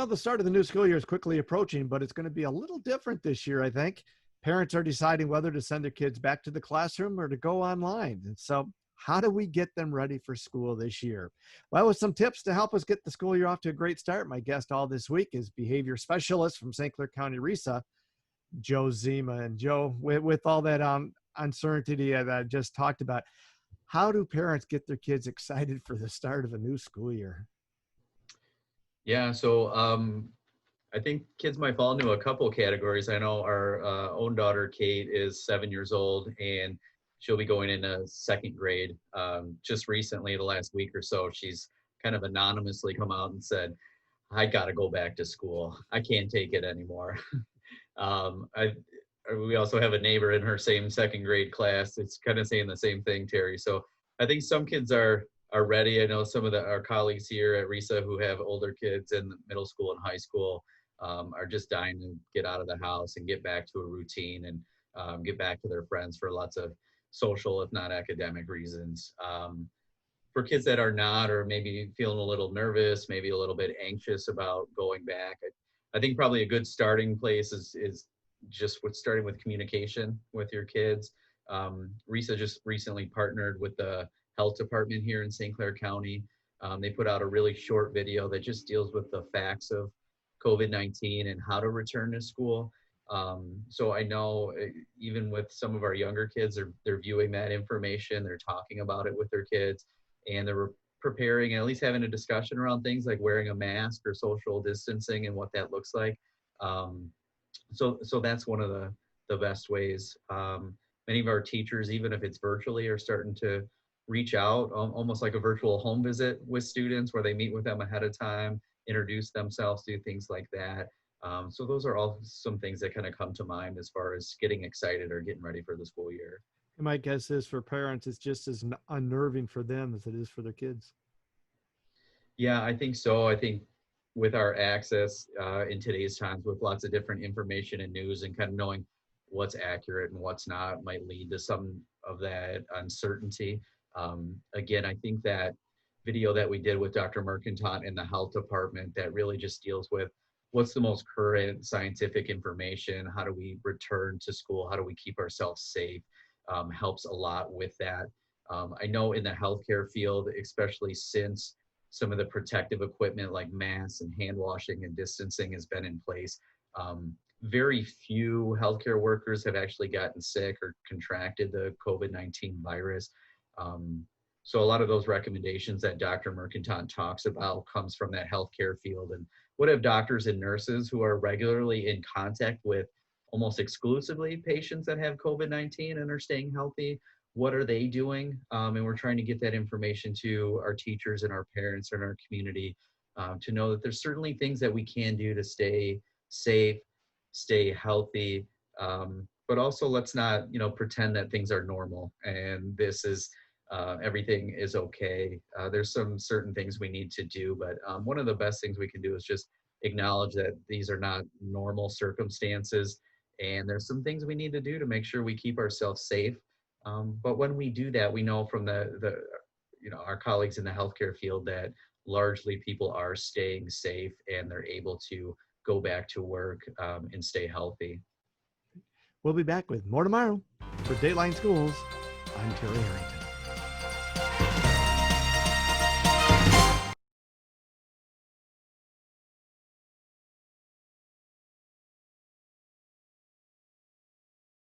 Well, the start of the new school year is quickly approaching, but it's going to be a little different this year, I think. Parents are deciding whether to send their kids back to the classroom or to go online. And so, how do we get them ready for school this year? Well, with some tips to help us get the school year off to a great start, my guest all this week is behavior specialist from St. Clair County RESA, Joe Zima. And Joe, with all that uncertainty that I just talked about, how do parents get their kids excited for the start of a new school year? Yeah, so I think kids might fall into a couple categories. I know our own daughter, Kate, is 7 years old, and she'll be going into second grade. Just recently, the last week or so, she's kind of anonymously come out and said, I got to go back to school. I can't take it anymore. I We also have a neighbor in her same second grade class. It's kind of saying the same thing, Terry. So I think some kids are ready. I know some of our colleagues here at RESA who have older kids in middle school and high school are just dying to get out of the house and get back to a routine and get back to their friends for lots of social, if not academic reasons. For kids that are not, or maybe feeling a little nervous, maybe a little bit anxious about going back, I think probably a good starting place is just starting with communication with your kids. RESA just recently partnered with the health department here in St. Clair County. They put out a really short video that just deals with the facts of COVID-19 and how to return to school. So I know even with some of our younger kids, they're viewing that information, they're talking about it with their kids, and they're preparing and at least having a discussion around things like wearing a mask or social distancing and what that looks like. So that's one of the best ways. Many of our teachers, even if it's virtually, are starting to reach out, almost like a virtual home visit with students where they meet with them ahead of time, introduce themselves, do things like that. So those are all some things that kind of come to mind as far as getting excited or getting ready for the school year. My guess is for parents, it's just as unnerving for them as it is for their kids. Yeah, I think so. I think with our access in today's times with lots of different information and news and kind of knowing what's accurate and what's not might lead to some of that uncertainty. Again, I think that video that we did with Dr. Mercantant in the health department that really just deals with what's the most current scientific information, how do we return to school, how do we keep ourselves safe, helps a lot with that. I know in the healthcare field, especially since some of the protective equipment like masks and hand washing and distancing has been in place, very few healthcare workers have actually gotten sick or contracted the COVID-19 virus. So a lot of those recommendations that Dr. Mercantant talks about comes from that healthcare field. And what have doctors and nurses who are regularly in contact with almost exclusively patients that have COVID-19 and are staying healthy? What are they doing? And we're trying to get that information to our teachers and our parents and our community to know that there's certainly things that we can do to stay safe, stay healthy, but also let's not, pretend that things are normal and this is everything is okay. There's some certain things we need to do, but one of the best things we can do is just acknowledge that these are not normal circumstances, and there's some things we need to do to make sure we keep ourselves safe. But when we do that, we know from our colleagues in the healthcare field that largely people are staying safe and they're able to go back to work and stay healthy. We'll be back with more tomorrow. For Dateline Schools, I'm Terry Harrington.